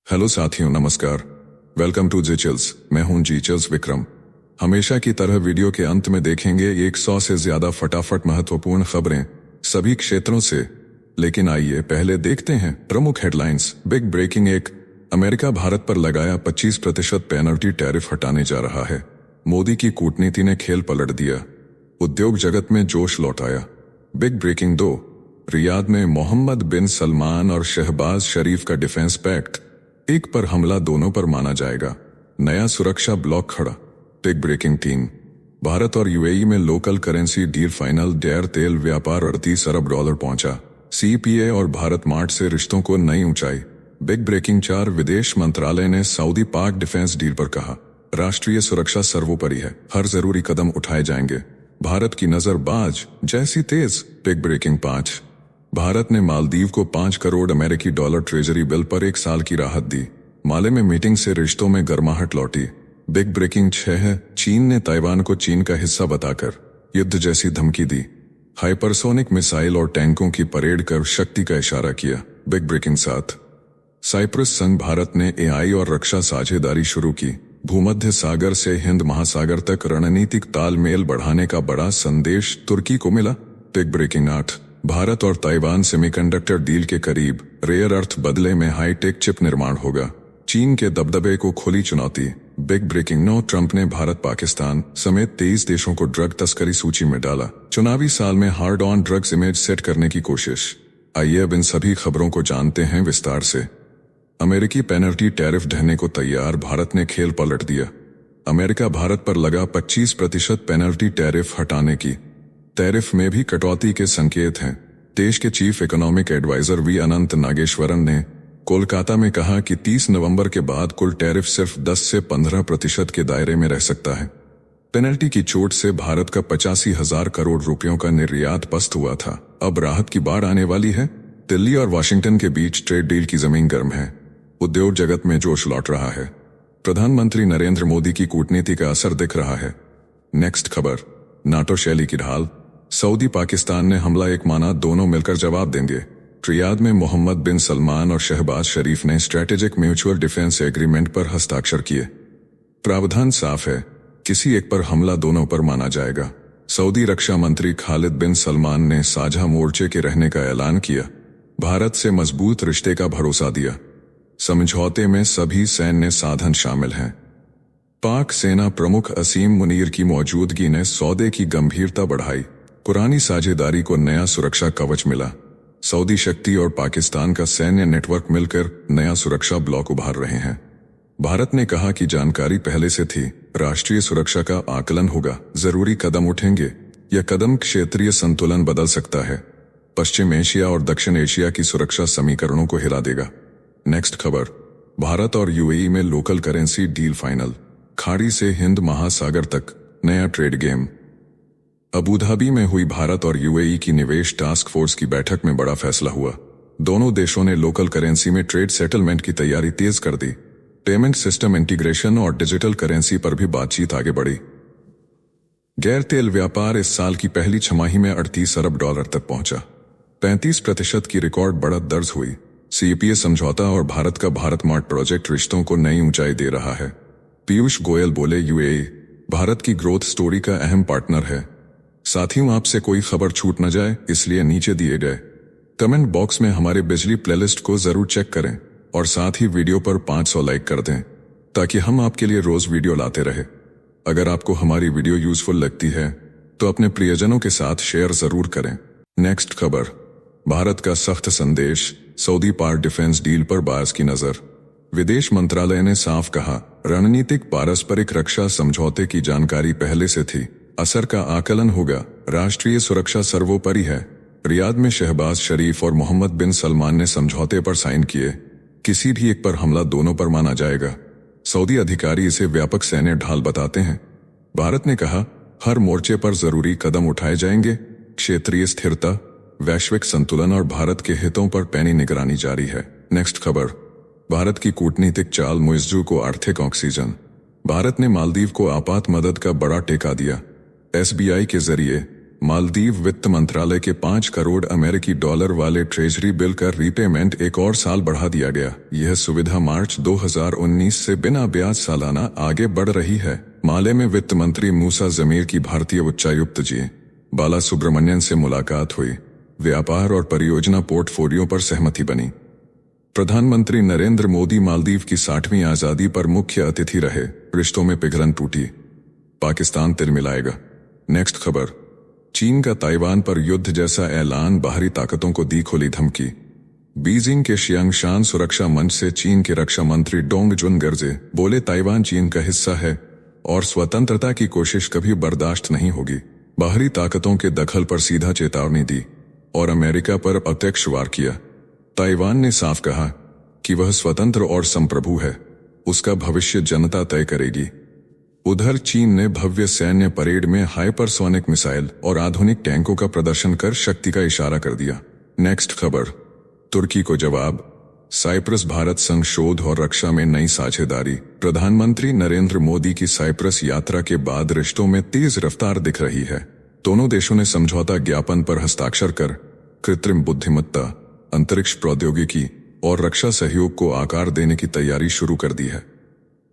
Hello साथियों, नमस्कार। Welcome to जीचल्स। मैं हूं जीचल्स विक्रम। हमेशा की तरह वीडियो के अंत में देखेंगे 100 से ज्यादा फटाफट महत्वपूर्ण खबरें सभी क्षेत्रों से। लेकिन आइए पहले देखते हैं प्रमुख हेडलाइंस। बिग ब्रेकिंग एक, अमेरिका भारत पर लगाया 25% पेनल्टी टैरिफ हटाने जा रहा है। मोदी की कूटनीति ने खेल पलट दिया, उद्योग जगत में जोश लौट आया। बिग ब्रेकिंग 2, रियाद में मोहम्मद बिन सलमान और शहबाज शरीफ का डिफेंस पैक्ट, एक पर हमला दोनों पर माना जाएगा। नया सुरक्षा ब्लॉक खड़ा। बिग ब्रेकिंग 3, भारत और यूएई में लोकल करेंसी डील फाइनल। डेयर तेल व्यापार $38 अरब पहुंचा। सीपीए और भारत मार्ट से रिश्तों को नई ऊंचाई। बिग ब्रेकिंग 4, विदेश मंत्रालय ने सऊदी पाक डिफेंस डील पर कहा, राष्ट्रीय सुरक्षा सर्वोपरि है, हर जरूरी कदम उठाए जाएंगे। भारत की नजर बाज जैसी तेज। बिग ब्रेकिंग 5, भारत ने मालदीव को 5 करोड़ अमेरिकी डॉलर ट्रेजरी बिल पर 1 साल की राहत दी। माले में मीटिंग से रिश्तों में गर्माहट लौटी। बिग ब्रेकिंग 6 है, चीन ने ताइवान को चीन का हिस्सा बताकर युद्ध जैसी धमकी दी। हाइपरसोनिक मिसाइल और टैंकों की परेड कर शक्ति का इशारा किया। बिग ब्रेकिंग 7, साइप्रस संग भारत ने एआई और रक्षा साझेदारी शुरू की। भूमध्य सागर से हिंद महासागर तक रणनीतिक तालमेल बढ़ाने का बड़ा संदेश तुर्की को मिला। बिग ब्रेकिंग 8, भारत और ताइवान सेमीकंडक्टर डील के करीब, रेयर अर्थ बदले में हाईटेक चिप निर्माण होगा। चीन के दबदबे को खुली चुनौती। बिग ब्रेकिंग 9, ट्रंप ने भारत पाकिस्तान समेत 23 देशों को ड्रग तस्करी सूची में डाला। चुनावी साल में hard on drugs image set करने की कोशिश। आइए अब इन सभी खबरों को जानते हैं विस्तार से। अमेरिकी पेनल्टी टैरिफ ढहने को तैयार, भारत ने खेल पलट दिया। अमेरिका भारत पर लगा 25% पेनल्टी टैरिफ हटाने की। टैरिफ में भी कटौती के संकेत हैं। देश के चीफ इकोनॉमिक एडवाइजर वी अनंत नागेश्वरन ने कोलकाता में कहा कि 30 नवंबर के बाद कुल टैरिफ सिर्फ 10 से 15% के दायरे में रह सकता है। पेनल्टी की चोट से भारत का 85,000 करोड़ रुपयों का निर्यात पस्त हुआ था। अब राहत की बाढ़ आने वाली है। दिल्ली और वाशिंगटन के बीच ट्रेड डील की जमीन गर्म है। उद्योग जगत में जोश लौट रहा है। प्रधानमंत्री नरेंद्र मोदी की कूटनीति का असर दिख रहा है। नेक्स्ट खबर, नाटो शैली की ढाल। सऊदी पाकिस्तान ने हमला एक माना, दोनों मिलकर जवाब देंगे। रियाद में मोहम्मद बिन सलमान और शहबाज शरीफ ने स्ट्रेटेजिक म्यूचुअल डिफेंस एग्रीमेंट पर हस्ताक्षर किए। प्रावधान साफ है, किसी एक पर हमला दोनों पर माना जाएगा। सऊदी रक्षा मंत्री खालिद बिन सलमान ने साझा मोर्चे के रहने का ऐलान किया। भारत से मजबूत रिश्ते का भरोसा दिया। समझौते में सभी सैन्य साधन शामिल हैं। पाक सेना प्रमुख असीम मुनीर की मौजूदगी ने सौदे की गंभीरता बढ़ाई। पुरानी साझेदारी को नया सुरक्षा कवच मिला। सऊदी शक्ति और पाकिस्तान का सैन्य नेटवर्क मिलकर नया सुरक्षा ब्लॉक उभार रहे हैं। भारत ने कहा कि जानकारी पहले से थी, राष्ट्रीय सुरक्षा का आकलन होगा, जरूरी कदम उठेंगे। यह कदम क्षेत्रीय संतुलन बदल सकता है। पश्चिम एशिया और दक्षिण एशिया की सुरक्षा समीकरणों को हिला देगा। नेक्स्ट खबर, भारत और यूएई में लोकल करेंसी डील फाइनल। खाड़ी से हिंद महासागर तक नया ट्रेड गेम। अबूधाबी में हुई भारत और यूएई की निवेश टास्क फोर्स की बैठक में बड़ा फैसला हुआ। दोनों देशों ने लोकल करेंसी में ट्रेड सेटलमेंट की तैयारी तेज कर दी। पेमेंट सिस्टम इंटीग्रेशन और डिजिटल करेंसी पर भी बातचीत आगे बढ़ी। गैर तेल व्यापार इस साल की पहली छमाही में $38 अरब तक पहुंचा। 35% की रिकॉर्ड बढ़त दर्ज हुई। सीपीए समझौता और भारत का भारत मार्ट प्रोजेक्ट रिश्तों को नई ऊंचाई दे रहा है। पीयूष गोयल बोले, यूएई भारत की ग्रोथ स्टोरी का अहम पार्टनर है। साथियों, आपसे कोई खबर छूट न जाए, इसलिए नीचे दिए गए कमेंट बॉक्स में हमारे बिजली प्लेलिस्ट को जरूर चेक करें और साथ ही वीडियो पर 500 लाइक कर दें ताकि हम आपके लिए रोज वीडियो लाते रहे। अगर आपको हमारी वीडियो यूजफुल लगती है तो अपने प्रियजनों के साथ शेयर जरूर करें। नेक्स्ट खबर, भारत का सख्त संदेश। सऊदी पाक डिफेंस डील पर बायस की नजर। विदेश मंत्रालय ने साफ कहा, रणनीतिक पारस्परिक रक्षा समझौते की जानकारी पहले से थी, असर का आकलन होगा, राष्ट्रीय सुरक्षा सर्वोपरि है। रियाद में शहबाज शरीफ और मोहम्मद बिन सलमान ने समझौते पर साइन किए। किसी भी एक पर हमला दोनों पर माना जाएगा। सऊदी अधिकारी इसे व्यापक सैन्य ढाल बताते हैं। भारत ने कहा, हर मोर्चे पर जरूरी कदम उठाए जाएंगे। क्षेत्रीय स्थिरता, वैश्विक संतुलन और भारत के हितों पर पैनी निगरानी जारी है। नेक्स्ट खबर, भारत की कूटनीतिक चाल, मुइज़्ज़ू को आर्थिक ऑक्सीजन। भारत ने मालदीव को आपात मदद का बड़ा टेका दिया। एसबीआई के जरिए मालदीव वित्त मंत्रालय के 5 करोड़ अमेरिकी डॉलर वाले ट्रेजरी बिल का रीपेमेंट एक और साल बढ़ा दिया गया। यह सुविधा मार्च 2019 से बिना ब्याज सालाना आगे बढ़ रही है। माले में वित्त मंत्री मूसा जमीर की भारतीय उच्चायुक्त जी बाला सुब्रमण्यन से मुलाकात हुई। व्यापार और परियोजना पोर्टफोलियो पर सहमति बनी। प्रधानमंत्री नरेंद्र मोदी मालदीव की 60वीं आजादी पर मुख्य अतिथि रहे। रिश्तों में पिघलन टूटी, पाकिस्तान तिल मिलाएगा। नेक्स्ट खबर, चीन का ताइवान पर युद्ध जैसा ऐलान, बाहरी ताकतों को दी खुली धमकी। बीजिंग के शियांगशान सुरक्षा मंच से चीन के रक्षा मंत्री डोंग जुन गर्जे, बोले ताइवान चीन का हिस्सा है और स्वतंत्रता की कोशिश कभी बर्दाश्त नहीं होगी। बाहरी ताकतों के दखल पर सीधा चेतावनी दी और अमेरिका पर प्रत्यक्ष वार किया। ताइवान ने साफ कहा कि वह स्वतंत्र और संप्रभु है, उसका भविष्य जनता तय करेगी। उधर चीन ने भव्य सैन्य परेड में हाइपरसोनिक मिसाइल और आधुनिक टैंकों का प्रदर्शन कर शक्ति का इशारा कर दिया। नेक्स्ट खबर, तुर्की को जवाब, साइप्रस भारत संग शोध और रक्षा में नई साझेदारी। प्रधानमंत्री नरेंद्र मोदी की साइप्रस यात्रा के बाद रिश्तों में तेज रफ्तार दिख रही है। दोनों देशों ने समझौता ज्ञापन पर हस्ताक्षर कर कृत्रिम बुद्धिमत्ता, अंतरिक्ष प्रौद्योगिकी और रक्षा सहयोग को आकार देने की तैयारी शुरू कर दी है।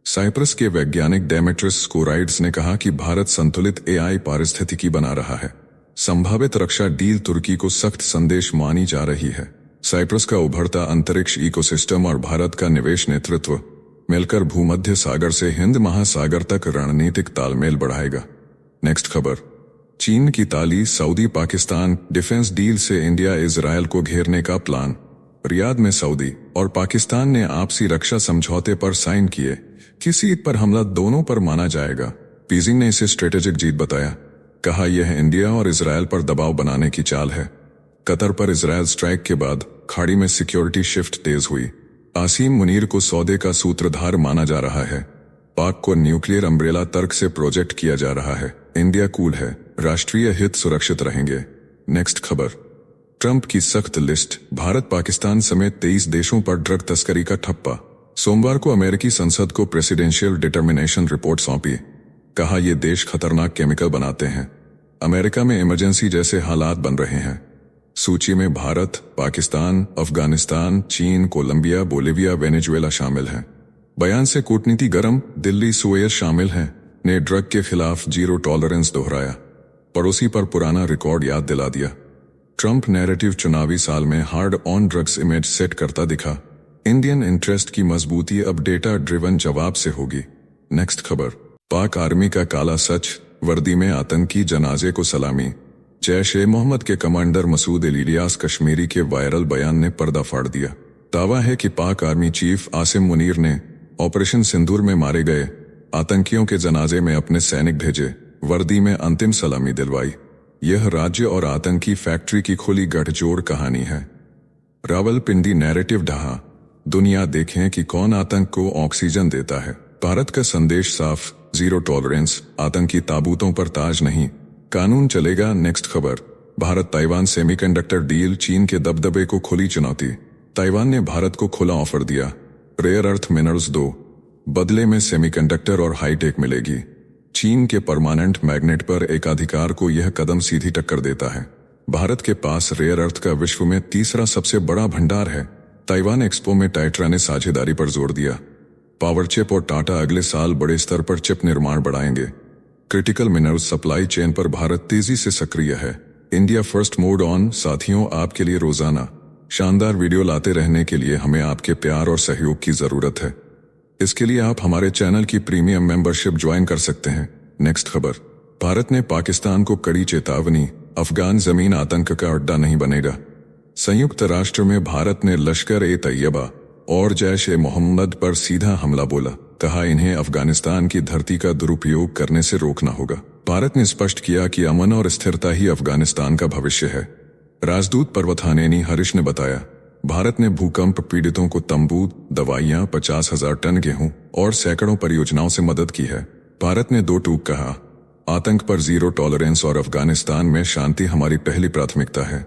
साइप्रस के वैज्ञानिक डेमेट्रिस स्कोराइड्स ने कहा कि भारत संतुलित एआई पारिस्थितिकी बना रहा है। संभावित रक्षा डील तुर्की को सख्त संदेश मानी जा रही है। साइप्रस का उभरता अंतरिक्ष इकोसिस्टम और भारत का निवेश नेतृत्व मिलकर भूमध्य सागर से हिंद महासागर तक रणनीतिक तालमेल बढ़ाएगा। नेक्स्ट खबर, चीन की ताली, सऊदी पाकिस्तान डिफेंस डील से इंडिया इजरायल को घेरने का प्लान। रियाद में सऊदी और पाकिस्तान ने आपसी रक्षा समझौते पर साइन किए। किसी एक पर हमला दोनों पर माना जाएगा। बीजिंग ने इसे स्ट्रेटेजिक जीत बताया, कहा यह इंडिया और इजरायल पर दबाव बनाने की चाल है। कतर पर इजरायल स्ट्राइक के बाद खाड़ी में सिक्योरिटी शिफ्ट तेज हुई। आसिम मुनीर को सौदे का सूत्रधार माना जा रहा है। पाक को न्यूक्लियर अम्ब्रेला तर्क से प्रोजेक्ट किया जा रहा है। इंडिया कूल है, राष्ट्रीय हित सुरक्षित रहेंगे। नेक्स्ट खबर, ट्रंप की सख्त लिस्ट, भारत पाकिस्तान समेत 23 देशों पर ड्रग तस्करी का ठप्पा। सोमवार को अमेरिकी संसद को प्रेसिडेंशियल डिटर्मिनेशन रिपोर्ट सौंपी। कहा ये देश खतरनाक केमिकल बनाते हैं। अमेरिका में इमरजेंसी जैसे हालात बन रहे हैं। सूची में भारत, पाकिस्तान, अफगानिस्तान, चीन, कोलंबिया, बोलिविया, वेनेजुएला शामिल हैं। बयान से कूटनीति गरम, दिल्ली सुएज शामिल हैं, ने ड्रग के खिलाफ जीरो टॉलरेंस दोहराया। पड़ोसी पर पुराना रिकॉर्ड याद दिला दिया। ट्रंप नैरेटिव चुनावी साल में hard on drugs image set करता दिखा। इंडियन इंटरेस्ट की मजबूती अब डेटा ड्रिवन जवाब से होगी। नेक्स्ट खबर, पाक आर्मी का काला सच, वर्दी में आतंकी जनाजे को सलामी। जैश ए मोहम्मद के कमांडर मसूद इलियास कश्मीरी के वायरल बयान ने पर्दा फाड़ दिया। दावा है कि पाक आर्मी चीफ आसिम मुनीर ने ऑपरेशन सिंदूर में मारे गए आतंकियों के जनाजे में अपने सैनिक भेजे, वर्दी में अंतिम सलामी दिलवाई। यह राज्य और आतंकी फैक्ट्री की खुली गठजोड़ कहानी है। रावलपिंडी नैरेटिव ढहा, दुनिया देखें कि कौन आतंक को ऑक्सीजन देता है। भारत का संदेश साफ, जीरो टॉलरेंस, आतंकी ताबूतों पर ताज नहीं, कानून चलेगा। नेक्स्ट खबर, भारत ताइवान सेमीकंडक्टर डील, चीन के दबदबे को खुली चुनौती। ताइवान ने भारत को खुला ऑफर दिया, रेयर अर्थ मिनरल्स दो, बदले में सेमीकंडक्टर और हाईटेक मिलेगी। चीन के परमानेंट मैग्नेट पर एकाधिकार को यह कदम सीधी टक्कर देता है। भारत के पास रेयर अर्थ का विश्व में तीसरा सबसे बड़ा भंडार है। ताइवान एक्सपो में टाइट्रा ने साझेदारी पर जोर दिया। पावर चिप और टाटा अगले साल बड़े स्तर पर चिप निर्माण बढ़ाएंगे। क्रिटिकल मिनरल्स सप्लाई चेन पर भारत तेजी से सक्रिय है। India first mode on. साथियों, आपके लिए रोजाना शानदार वीडियो लाते रहने के लिए हमें आपके प्यार और सहयोग की जरूरत है। इसके लिए आप हमारे चैनल की प्रीमियम मेंबरशिप ज्वाइन कर सकते हैं। नेक्स्ट खबर, भारत ने पाकिस्तान को कड़ी चेतावनी, अफगान जमीन आतंक का अड्डा नहीं बनेगा। संयुक्त राष्ट्र में भारत ने लश्कर ए तैयबा और जैश ए मोहम्मद पर सीधा हमला बोला। कहा इन्हें अफगानिस्तान की धरती का दुरुपयोग करने से रोकना होगा। भारत ने स्पष्ट किया कि अमन और स्थिरता ही अफगानिस्तान का भविष्य है। राजदूत पर्वतानेनी हरीश ने बताया, भारत ने भूकंप पीड़ितों को तंबू, दवाइयां, 50,000 टन गेहूं और सैकड़ों परियोजनाओं से मदद की है। भारत ने दो टूक कहा, आतंक पर जीरो टॉलरेंस और अफगानिस्तान में शांति हमारी पहली प्राथमिकता है।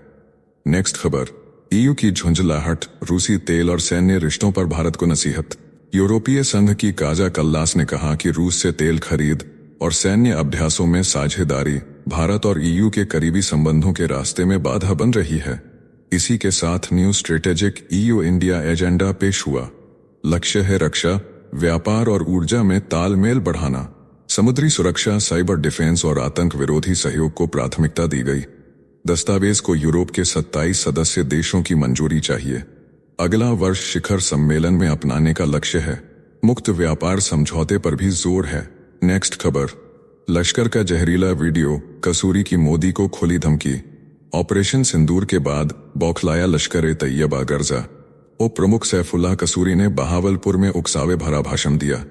नेक्स्ट खबर, ईयू की झुंझलाहट, रूसी तेल और सैन्य रिश्तों पर भारत को नसीहत। यूरोपीय संघ की काजा कल्लास ने कहा कि रूस से तेल खरीद और सैन्य अभ्यासों में साझेदारी भारत और ईयू के करीबी संबंधों के रास्ते में बाधा बन रही है। इसी के साथ new strategic EU India agenda पेश हुआ। लक्ष्य है रक्षा, व्यापार और ऊर्जा में तालमेल बढ़ाना। समुद्री सुरक्षा, साइबर डिफेंस और आतंक विरोधी सहयोग को प्राथमिकता दी गई। दस्तावेज को यूरोप के 27 सदस्य देशों की मंजूरी चाहिए। अगला वर्ष शिखर सम्मेलन में अपनाने का लक्ष्य है। मुक्त व्यापार समझौते पर भी जोर है। नेक्स्ट खबर, लश्कर का जहरीला वीडियो, कसूरी की मोदी को खुली धमकी। ऑपरेशन सिंदूर के बाद बौखलाया लश्कर ए तैयबा गर्जा। उप प्रमुख सैफुल्लाह कसूरी ने बहावलपुर में उकसावे भरा भाषण दिया।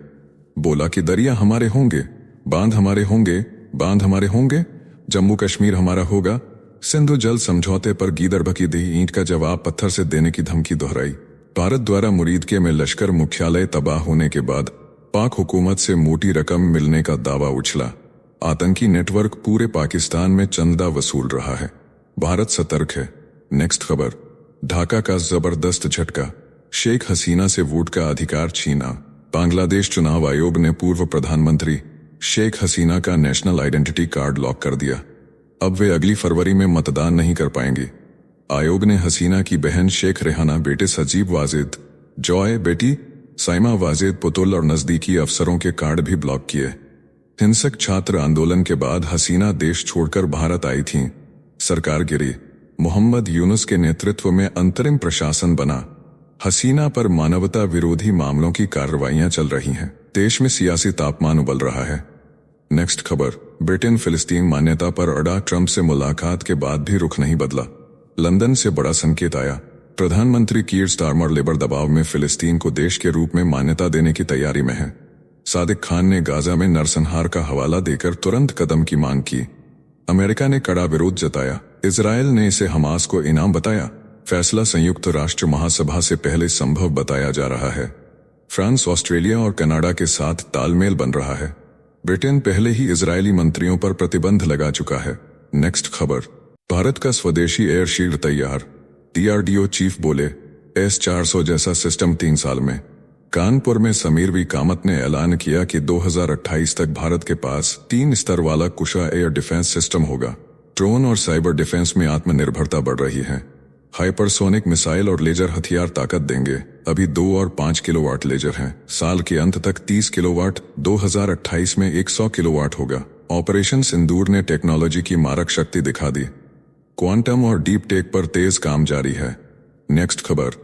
बोला कि दरिया हमारे होंगे, बांध हमारे होंगे, बांध हमारे होंगे, जम्मू कश्मीर हमारा होगा। सिंधु जल समझौते पर गीदड़ बकी दी ईंट का जवाब पत्थर से देने की धमकी दोहराई। भारत द्वारा मुरीदके में लश्कर मुख्यालय तबाह होने के बाद पाक हुकूमत से मोटी रकम मिलने का दावा उछला। आतंकी नेटवर्क पूरे पाकिस्तान में चंदा वसूल रहा है। भारत सतर्क है। नेक्स्ट खबर, ढाका का जबरदस्त झटका, शेख हसीना से वोट का अधिकार छीना। बांग्लादेश चुनाव आयोग ने पूर्व प्रधानमंत्री शेख हसीना का नेशनल आइडेंटिटी कार्ड लॉक कर दिया। अब वे अगली फरवरी में मतदान नहीं कर पाएंगी। आयोग ने हसीना की बहन शेख रेहाना, बेटे सजीब वाजिद, जॉय बेटी साइमा वाजिद पुतुल और नजदीकी अफसरों के कार्ड भी ब्लॉक किए। हिंसक छात्र आंदोलन के बाद हसीना देश छोड़कर भारत आई थीं। सरकार गिरी। मोहम्मद यूनुस के नेतृत्व में अंतरिम प्रशासन बना। हसीना पर मानवता विरोधी मामलों की कार्रवाइयां चल रही हैं। देश में सियासी तापमान उबल रहा है। नेक्स्ट खबर, ब्रिटेन फिलिस्तीन मान्यता पर अड़ा, ट्रंप से मुलाकात के बाद भी रुख नहीं बदला। लंदन से बड़ा संकेत आया। प्रधानमंत्री कीर स्टारमर लेबर दबाव में फिलिस्तीन को देश के रूप में मान्यता देने की तैयारी में है। सादिक खान ने गाजा में नरसंहार का हवाला देकर तुरंत कदम की मांग की। अमेरिका ने कड़ा विरोध जताया। इजरायल ने इसे हमास को इनाम बताया। फैसला संयुक्त राष्ट्र महासभा से पहले संभव बताया जा रहा है। फ्रांस, ऑस्ट्रेलिया और कनाडा के साथ तालमेल बन रहा है। ब्रिटेन पहले ही इजरायली मंत्रियों पर प्रतिबंध लगा चुका है। नेक्स्ट खबर, भारत का स्वदेशी एयर शील्ड तैयार। डीआरडीओ चीफ बोले, S-400 जैसा सिस्टम 3 साल में। कानपुर में समीर वी कामत ने ऐलान किया कि 2028 तक भारत के पास 3 स्तर वाला कुशा एयर डिफेंस सिस्टम होगा। ड्रोन और साइबर डिफेंस में आत्मनिर्भरता बढ़ रही है। हाइपरसोनिक मिसाइल और लेजर हथियार ताकत देंगे। अभी 2 और 5 किलोवाट लेजर हैं। साल के अंत तक 30 किलोवाट, 2028 में 100 किलोवाट होगा। ऑपरेशन सिंदूर ने टेक्नोलॉजी की मारक शक्ति दिखा दी। क्वांटम और डीप टेक पर तेज काम जारी है। नेक्स्ट खबर,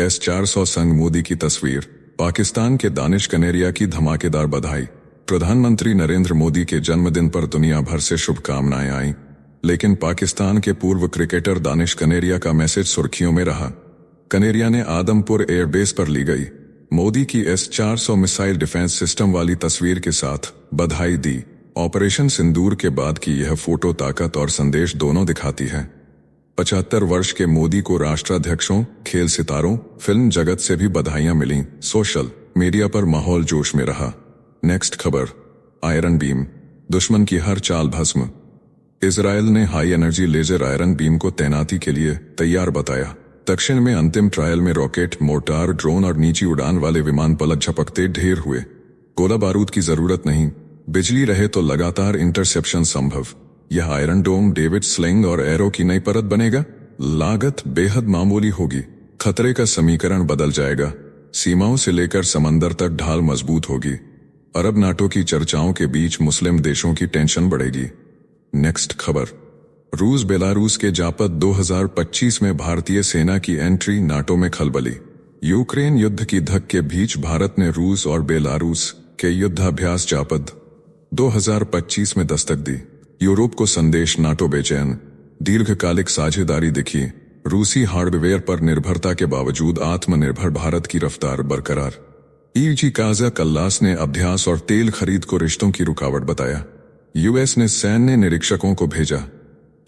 S-400 संग मोदी की तस्वीर। पाकिस्तान के दानिश कनेरिया की धमाकेदार बधाई। प्रधानमंत्री नरेंद्र मोदी के जन्मदिन पर दुनिया भर से शुभकामनाएं आईं, लेकिन पाकिस्तान के पूर्व क्रिकेटर दानिश कनेरिया का मैसेज सुर्खियों में रहा। कनेरिया ने आदमपुर एयरबेस पर ली गई मोदी की S-400 मिसाइल डिफेंस सिस्टम वाली तस्वीर के साथ बधाई दी। ऑपरेशन सिंदूर के बाद की यह फोटो ताकत और संदेश दोनों दिखाती है। 75 वर्ष के मोदी को राष्ट्राध्यक्षों, खेल सितारों, फिल्म जगत से भी बधाइयां मिलीं। सोशल मीडिया पर माहौल जोश में रहा। नेक्स्ट खबर, आयरन बीम, दुश्मन की हर चाल भस्म। इजरायल ने high energy laser iron beam को तैनाती के लिए तैयार बताया। दक्षिण में अंतिम ट्रायल में रॉकेट, मोर्टार, ड्रोन और नीची उड़ान वाले विमान पलक झपकते ढेर हुए। गोला बारूद की जरूरत नहीं, बिजली रहे तो लगातार इंटरसेप्शन संभव। यह आयरन डोम डेविड स्लिंग और एरो की नई परत बनेगा। लागत बेहद मामूली होगी। खतरे का समीकरण बदल जाएगा। सीमाओं से लेकर समंदर तक ढाल मजबूत होगी। अरब नाटो की चर्चाओं के बीच मुस्लिम देशों की टेंशन बढ़ेगी। नेक्स्ट खबर, रूस बेलारूस के जापत 2025 में भारतीय सेना की एंट्री, नाटो में खलबली। यूक्रेन युद्ध की धक के बीच भारत ने रूस और बेलारूस के युद्धाभ्यास जापत 2025 में दस्तक दी। यूरोप को संदेश, नाटो बेचैन। दीर्घकालिक साझेदारी दिखी। रूसी हार्डवेयर पर निर्भरता के बावजूद आत्मनिर्भर भारत की रफ्तार बरकरार। ईजी काजा कल्लास ने अभ्यास और तेल खरीद को रिश्तों की रुकावट बताया। यूएस ने सैन्य निरीक्षकों को भेजा।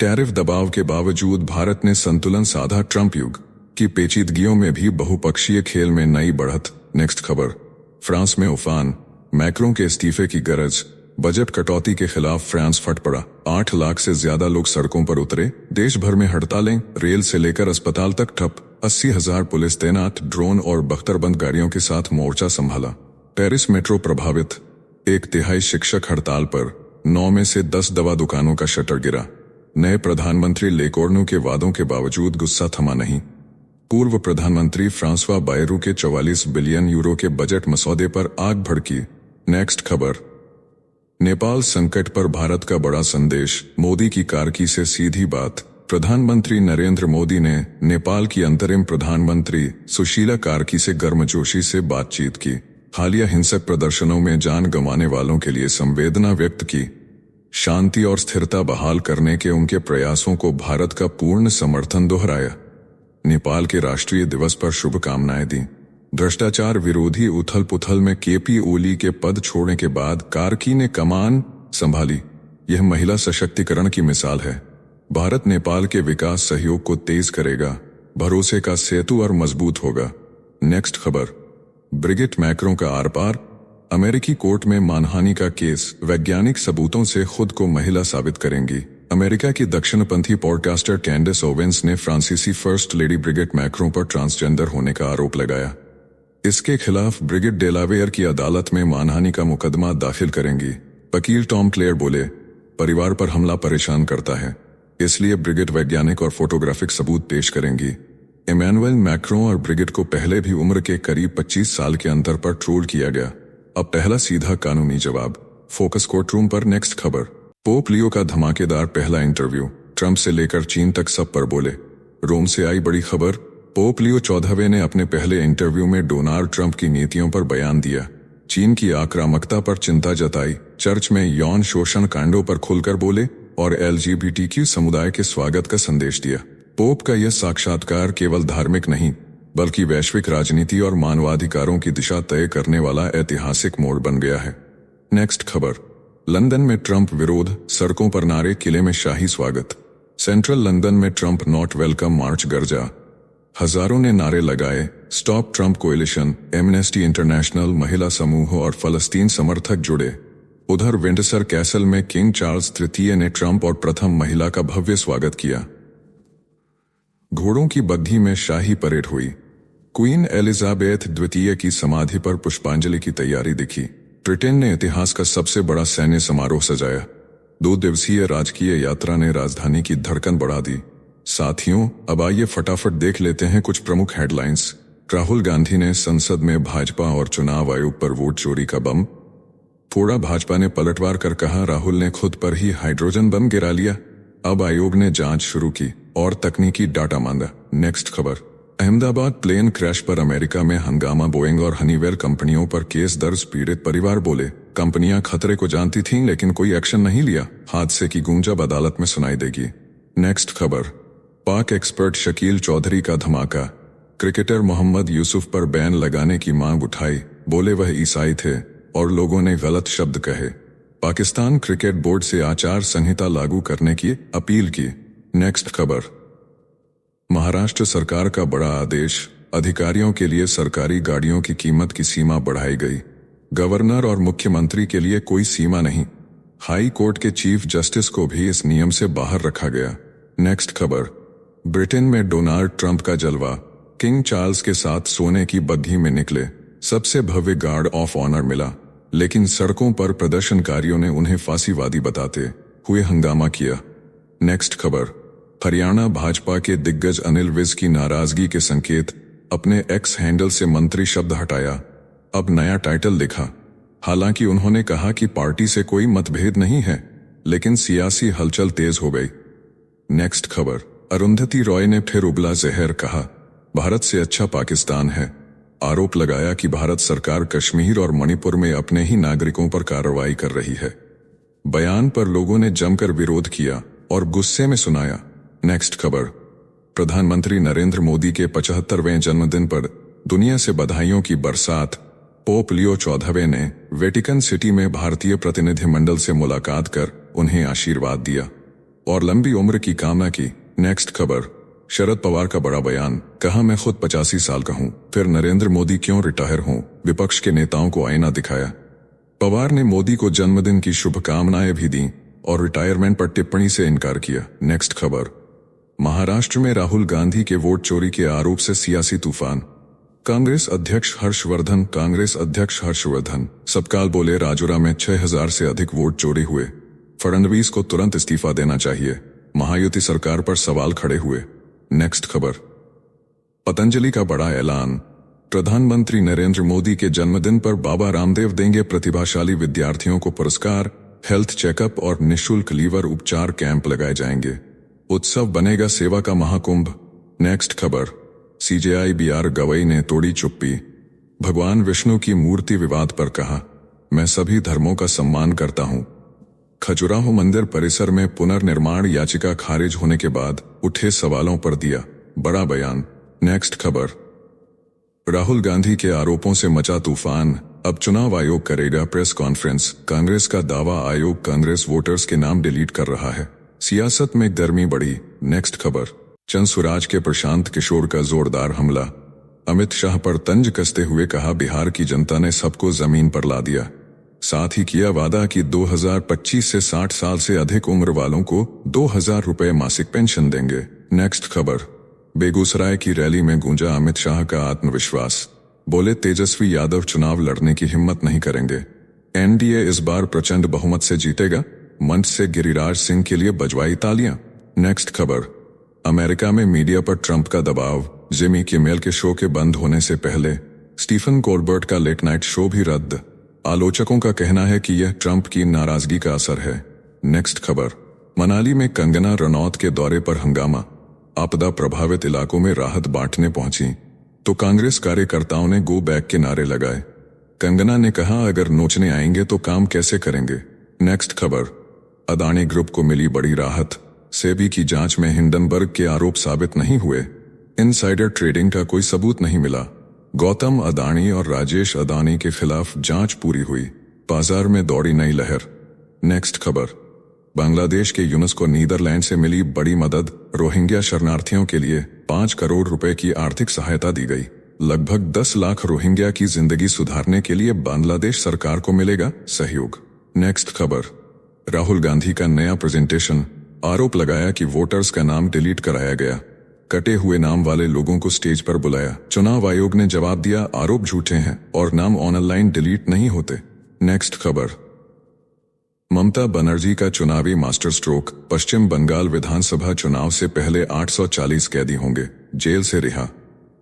टैरिफ दबाव के बावजूद भारत ने संतुलन साधा। ट्रंप युग की पेचीदगियों में भी बहुपक्षीय खेल में नई बढ़त। नेक्स्ट खबर, फ्रांस में उफान, मैक्रों के इस्तीफे की गरज। बजट कटौती के खिलाफ फ्रांस फट पड़ा। 8 लाख से ज्यादा लोग सड़कों पर उतरे। देश भर में हड़तालें, रेल से लेकर अस्पताल तक ठप। 80,000 पुलिस तैनात। ड्रोन और बख्तरबंद गाड़ियों के साथ मोर्चा संभाला। पेरिस मेट्रो प्रभावित। 1/3 शिक्षक हड़ताल पर। 9 में से 10 दवा दुकानों का शटर गिरा। नए प्रधानमंत्री लेकोर्नु के वादों के बावजूद गुस्सा थमा नहीं। पूर्व प्रधानमंत्री फ्रांसवा बायरू के 44 बिलियन यूरो के बजट मसौदे पर आग भड़की। नेक्स्ट खबर। नेपाल संकट पर भारत का बड़ा संदेश, मोदी की कारकी से सीधी बात। प्रधानमंत्री नरेंद्र मोदी ने नेपाल की अंतरिम प्रधानमंत्री सुशीला कार्की से गर्मजोशी से बातचीत की। हालिया हिंसक प्रदर्शनों में जान गंवाने वालों के लिए संवेदना व्यक्त की। शांति और स्थिरता बहाल करने के उनके प्रयासों को भारत का पूर्ण समर्थन दोहराया। नेपाल के राष्ट्रीय दिवस पर शुभकामनाएं दी। भ्रष्टाचार विरोधी उथल पुथल में केपी ओली के पद छोड़ने के बाद कार्की ने कमान संभाली। यह महिला सशक्तिकरण की मिसाल है। भारत नेपाल के विकास सहयोग को तेज करेगा, भरोसे का सेतु और मजबूत होगा। नेक्स्ट खबर। ब्रिगिट मैक्रों का आर पार। अमेरिकी कोर्ट में मानहानि का केस, वैज्ञानिक सबूतों से खुद को महिला साबित करेंगी। अमेरिका की दक्षिणपंथी पॉडकास्टर कैंडिस ओवेंस ने फ्रांसीसी फर्स्ट लेडी ब्रिगिट मैक्रों पर ट्रांसजेंडर होने का आरोप लगाया। इसके खिलाफ ब्रिगिट डेलावेयर की अदालत में मानहानि का मुकदमा दाखिल करेंगी। वकील टॉम क्लेयर बोले, परिवार पर हमला परेशान करता है, इसलिए ब्रिगिट वैज्ञानिक और फोटोग्राफिक सबूत पेश करेंगी। इमैनुअल मैक्रों और ब्रिगिट को पहले भी उम्र के करीब 25 साल के अंतर पर ट्रोल किया गया। अब पहला सीधा कानूनी जवाब। फोकस कोर्टरूम पर। नेक्स्ट खबर। पोप लियो का धमाकेदार पहला इंटरव्यू, ट्रंप से लेकर चीन तक सब पर बोले। रोम से आई बड़ी खबर। पोप लियो 14वें ने अपने पहले इंटरव्यू में डोनाल्ड ट्रंप की नीतियों पर बयान दिया। चीन की आक्रामकता पर चिंता जताई, चर्च में यौन शोषण कांडों पर खुलकर बोले और LGBTQ समुदाय के स्वागत का संदेश दिया। पोप का यह साक्षात्कार केवल धार्मिक नहीं, बल्कि वैश्विक राजनीति और मानवाधिकारों की दिशा तय करने वाला ऐतिहासिक मोड़ बन गया है। नेक्स्ट खबर। लंदन में ट्रंप विरोध, सड़कों पर नारे, किले में शाही स्वागत। सेंट्रल लंदन में ट्रंप नॉट वेलकम मार्च गरजा। हजारों ने नारे लगाए, stop Trump coalition, amnesty international, महिला समूह और फलस्तीन समर्थक जुड़े। उधर विंडसर कैसल में किंग चार्ल्स तृतीय ने ट्रंप और प्रथम महिला का भव्य स्वागत किया। घोड़ों की बग्घी में शाही परेड हुई। क्वीन एलिजाबेथ द्वितीय की समाधि पर पुष्पांजलि की तैयारी दिखी। ब्रिटेन ने इतिहास का सबसे बड़ा सैन्य समारोह सजाया। 2 दिवसीय राजकीय यात्रा ने राजधानी की धड़कन बढ़ा दी। साथियों, अब आइए फटाफट देख लेते हैं कुछ प्रमुख हेडलाइंस। राहुल गांधी ने संसद में भाजपा और चुनाव आयोग पर वोट चोरी का बम फोड़ा। भाजपा ने पलटवार कर कहा, राहुल ने खुद पर ही हाइड्रोजन बम गिरा लिया। अब आयोग ने जांच शुरू की और तकनीकी डाटा मांगा। नेक्स्ट खबर। अहमदाबाद प्लेन क्रैश पर अमेरिका में हंगामा, बोइंग और हनीवेल कंपनियों पर केस दर्ज। पीड़ित परिवार बोले, कंपनियां खतरे को जानती थीं लेकिन कोई एक्शन नहीं लिया। हादसे की गूंज अब अदालत में सुनाई देगी। नेक्स्ट खबर। पाक एक्सपर्ट शकील चौधरी का धमाका। क्रिकेटर मोहम्मद यूसुफ पर बैन लगाने की मांग उठाई। बोले वह ईसाई थे और लोगों ने गलत शब्द कहे। पाकिस्तान क्रिकेट बोर्ड से आचार संहिता लागू करने की अपील की। नेक्स्ट खबर। महाराष्ट्र सरकार का बड़ा आदेश, अधिकारियों के लिए सरकारी गाड़ियों की कीमत की सीमा बढ़ाई गई। गवर्नर और मुख्यमंत्री के लिए कोई सीमा नहीं। हाई कोर्ट के चीफ जस्टिस को भी इस नियम से बाहर रखा गया। नेक्स्ट खबर। ब्रिटेन में डोनाल्ड ट्रंप का जलवा, किंग चार्ल्स के साथ सोने की बग्घी में निकले। सबसे भव्य गार्ड ऑफ ऑनर मिला, लेकिन सड़कों पर प्रदर्शनकारियों ने उन्हें फांसीवादी बताते हुए हंगामा किया। नेक्स्ट खबर। हरियाणा भाजपा के दिग्गज अनिल विज की नाराजगी के संकेत, अपने एक्स हैंडल से मंत्री शब्द हटाया। अब नया टाइटल लिखा। हालांकि उन्होंने कहा कि पार्टी से कोई मतभेद नहीं है, लेकिन सियासी हलचल तेज हो गई। नेक्स्ट खबर। अरुंधति रॉय ने फिर उबला जहर, कहा भारत से अच्छा पाकिस्तान है। आरोप लगाया कि भारत सरकार कश्मीर और मणिपुर में अपने ही नागरिकों पर कार्रवाई कर रही है। बयान पर लोगों ने जमकर विरोध किया और गुस्से में सुनाया। नेक्स्ट खबर। प्रधानमंत्री नरेंद्र मोदी के 75वें जन्मदिन पर दुनिया से बधाइयों की बरसात। पोप लियो 14वें ने वेटिकन सिटी में भारतीय प्रतिनिधिमंडल से मुलाकात कर उन्हें आशीर्वाद दिया और लंबी उम्र की कामना की। नेक्स्ट खबर। शरद पवार का बड़ा बयान, कहा मैं खुद 85 साल का हूं, फिर नरेंद्र मोदी क्यों रिटायर हों। विपक्ष के नेताओं को आईना दिखाया। पवार ने मोदी को जन्मदिन की शुभकामनाएं भी दी और रिटायरमेंट पर टिप्पणी से इनकार किया। नेक्स्ट खबर। महाराष्ट्र में राहुल गांधी के वोट चोरी के आरोप से सियासी तूफान। कांग्रेस अध्यक्ष हर्षवर्धन सबकाल बोले राजौरा में 6000 से अधिक वोट चोरी हुए। फडणवीस को तुरंत इस्तीफा देना चाहिए। महायुति सरकार पर सवाल खड़े हुए। नेक्स्ट खबर, पतंजलि का बड़ा ऐलान। प्रधानमंत्री नरेंद्र मोदी के जन्मदिन पर बाबा रामदेव देंगे प्रतिभाशाली विद्यार्थियों को पुरस्कार, हेल्थ चेकअप और निःशुल्क लीवर उपचार कैंप लगाए जाएंगे। उत्सव बनेगा सेवा का महाकुंभ। नेक्स्ट खबर, सीजेआई बीआर गवई ने तोड़ी चुप्पी। भगवान विष्णु की मूर्ति विवाद पर कहा, मैं सभी धर्मों का सम्मान करता हूं। खजुराहो मंदिर परिसर में पुनर्निर्माण याचिका खारिज होने के बाद उठे सवालों पर दिया बड़ा बयान। नेक्स्ट खबर, राहुल गांधी के आरोपों से मचा तूफान, अब चुनाव आयोग करेगा प्रेस कॉन्फ्रेंस। कांग्रेस का दावा, आयोग कांग्रेस वोटर्स के नाम डिलीट कर रहा है। सियासत में गर्मी बढ़ी। नेक्स्ट खबर, चंद स्वराज के प्रशांत किशोर का जोरदार हमला। अमित शाह पर तंज कसते हुए कहा, बिहार की जनता ने सबको जमीन पर ला दिया। साथ ही किया वादा कि 2025 से 60 साल से अधिक उम्र वालों को 2000 रुपए मासिक पेंशन देंगे। नेक्स्ट खबर, बेगूसराय की रैली में गूंजा अमित शाह का आत्मविश्वास। बोले, तेजस्वी यादव चुनाव लड़ने की हिम्मत नहीं करेंगे। एनडीए इस बार प्रचंड बहुमत से जीतेगा। मंच से गिरिराज सिंह के लिए बजवाई तालियां। नेक्स्ट खबर, अमेरिका में मीडिया पर ट्रंप का दबाव। जिमी किमेल के शो के बंद होने से पहले स्टीफन कोलबर्ट का लेट नाइट शो भी रद्द। आलोचकों का कहना है कि यह ट्रंप की नाराजगी का असर है। नेक्स्ट खबर, मनाली में कंगना रनौत के दौरे पर हंगामा। आपदा प्रभावित इलाकों में राहत बांटने पहुंची तो कांग्रेस कार्यकर्ताओं ने गो बैक के नारे लगाए। कंगना ने कहा, अगर नोचने आएंगे तो काम कैसे करेंगे। नेक्स्ट खबर, अदानी ग्रुप को मिली बड़ी राहत। सेबी की जांच में हिंडनबर्ग के आरोप साबित नहीं हुए। इनसाइडर ट्रेडिंग का कोई सबूत नहीं मिला। गौतम अदानी और राजेश अदानी के खिलाफ जांच पूरी हुई। बाजार में दौड़ी नई लहर। नेक्स्ट खबर, बांग्लादेश के यूनुस को नीदरलैंड से मिली बड़ी मदद। रोहिंग्या शरणार्थियों के लिए 5 करोड़ रुपए की आर्थिक सहायता दी गई। लगभग 10 लाख रोहिंग्या की जिंदगी सुधारने के लिए बांग्लादेश सरकार को मिलेगा सहयोग। नेक्स्ट खबर, राहुल गांधी का नया प्रेजेंटेशन। आरोप लगाया कि वोटर्स का नाम डिलीट कराया गया। कटे हुए नाम वाले लोगों को स्टेज पर बुलाया। चुनाव आयोग ने जवाब दिया, आरोप झूठे हैं और नाम ऑनलाइन डिलीट नहीं होते। नेक्स्ट खबर, ममता बनर्जी का चुनावी मास्टर स्ट्रोक। पश्चिम बंगाल विधानसभा चुनाव से पहले 840 कैदी होंगे जेल से रिहा।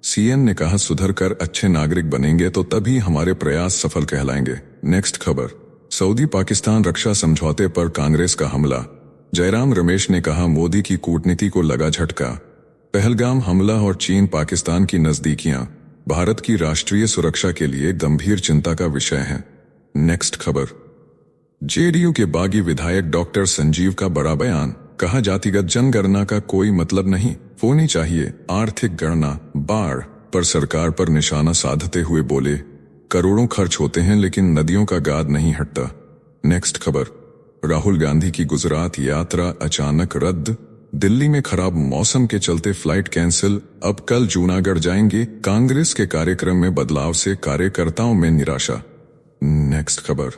सीएम ने कहा, सुधर कर अच्छे नागरिक बनेंगे तो तभी हमारे प्रयास सफल कहलाएंगे। नेक्स्ट खबर, सऊदी पाकिस्तान रक्षा समझौते पर कांग्रेस का हमला। जयराम रमेश ने कहा, मोदी की कूटनीति को लगा झटका। पहलगाम हमला और चीन पाकिस्तान की नजदीकियां भारत की राष्ट्रीय सुरक्षा के लिए गंभीर चिंता का विषय हैं। नेक्स्ट खबर, जेडीयू के बागी विधायक डॉक्टर संजीव का बड़ा बयान। कहा, जातिगत जनगणना का कोई मतलब नहीं, होनी चाहिए आर्थिक गणना। बाढ़ पर सरकार पर निशाना साधते हुए बोले, करोड़ों खर्च होते हैं लेकिन नदियों का गाद नहीं हटता। नेक्स्ट खबर, राहुल गांधी की गुजरात यात्रा अचानक रद्द। दिल्ली में खराब मौसम के चलते फ्लाइट कैंसिल। अब कल जूनागढ़ जाएंगे। कांग्रेस के कार्यक्रम में बदलाव से कार्यकर्ताओं में निराशा। नेक्स्ट खबर,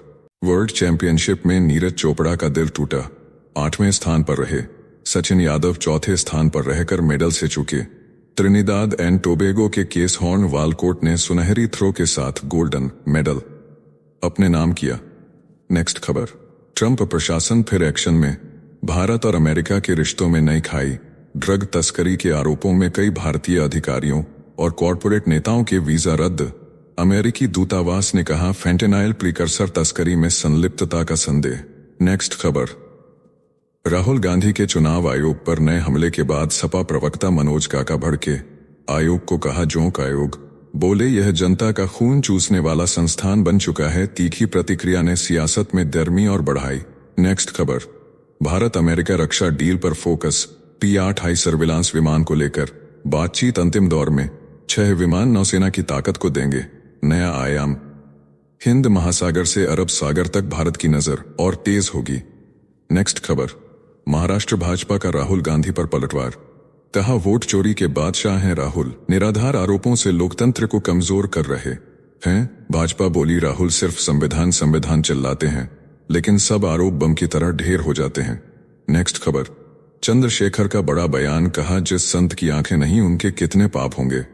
वर्ल्ड चैंपियनशिप में नीरज चोपड़ा का दिल टूटा। 8वें स्थान पर रहे। सचिन यादव चौथे स्थान पर रहकर मेडल से चूके। त्रिनिदाद एंड टोबैगो के केस हॉर्न वालकोट ने सुनहरी थ्रो के साथ गोल्डन मेडल अपने नाम किया। नेक्स्ट खबर, ट्रंप प्रशासन फिर एक्शन में। भारत और अमेरिका के रिश्तों में नई खाई। ड्रग तस्करी के आरोपों में कई भारतीय अधिकारियों और कॉरपोरेट नेताओं के वीजा रद्द। अमेरिकी दूतावास ने कहा, फेंटेनाइल प्रिकर्सर तस्करी में संलिप्तता का संदेह। नेक्स्ट खबर, राहुल गांधी के चुनाव आयोग पर नए हमले के बाद सपा प्रवक्ता मनोज काका भड़के। आयोग को कहा जोंक आयोग। बोले, यह जनता का खून चूसने वाला संस्थान बन चुका है। तीखी प्रतिक्रिया ने सियासत में गर्मी और बढ़ाई। नेक्स्ट खबर, भारत अमेरिका रक्षा डील पर फोकस। P-8 हाई सर्विलांस विमान को लेकर बातचीत अंतिम दौर में। 6 विमान नौसेना की ताकत को देंगे नया आयाम। हिंद महासागर से अरब सागर तक भारत की नजर और तेज होगी। नेक्स्ट खबर, महाराष्ट्र भाजपा का राहुल गांधी पर पलटवार। कहा, वोट चोरी के बादशाह हैं राहुल। निराधार आरोपों से लोकतंत्र को कमजोर कर रहे हैं। भाजपा बोली, राहुल सिर्फ संविधान चिल्लाते हैं लेकिन सब आरोप बम की तरह ढेर हो जाते हैं। नेक्स्ट खबर, चंद्रशेखर का बड़ा बयान। कहा, जिस संत की आंखें नहीं उनके कितने पाप होंगे।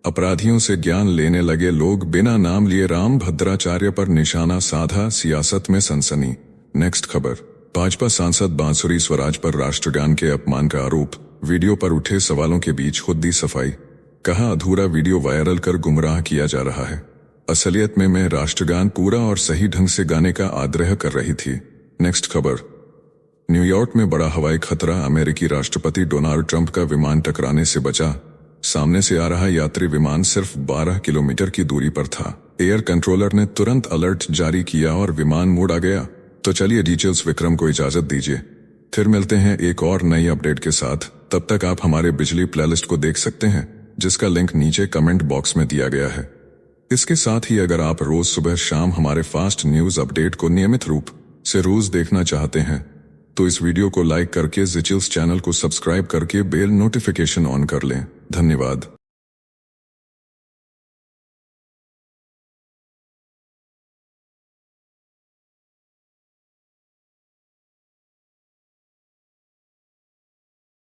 अपराधियों से ज्ञान लेने लगे लोग बिना नाम लिए राम भद्राचार्य पर निशाना साधा। सियासत में सनसनी। नेक्स्ट खबर, भाजपा सांसद बांसुरी स्वराज पर राष्ट्रगान के अपमान का आरोप, वीडियो पर उठे सवालों के बीच खुद दी सफाई, कहा अधूरा वीडियो वायरल कर गुमराह किया जा रहा है। असलियत में मैं राष्ट्रगान पूरा और सही ढंग से गाने का आग्रह कर रही थी। नेक्स्ट खबर। न्यूयॉर्क में बड़ा हवाई खतरा, अमेरिकी राष्ट्रपति डोनाल्ड ट्रंप का विमान टकराने से बचा। सामने से आ रहा यात्री विमान सिर्फ 12 किलोमीटर की दूरी पर था। एयर कंट्रोलर ने तुरंत अलर्ट जारी किया और विमान मुड़ आ गया। तो चलिए डिटेल्स विक्रम को इजाजत दीजिए, फिर मिलते हैं एक और नई अपडेट के साथ। तब तक आप हमारे बिजली प्लेलिस्ट को देख सकते हैं, जिसका लिंक नीचे कमेंट बॉक्स में दिया गया है। इसके साथ ही अगर आप रोज सुबह शाम हमारे फास्ट न्यूज अपडेट को नियमित रूप से रोज देखना चाहते हैं तो इस वीडियो को लाइक करके ज़े चिल्स चैनल को सब्सक्राइब करके बेल नोटिफिकेशन ऑन कर लें। धन्यवाद।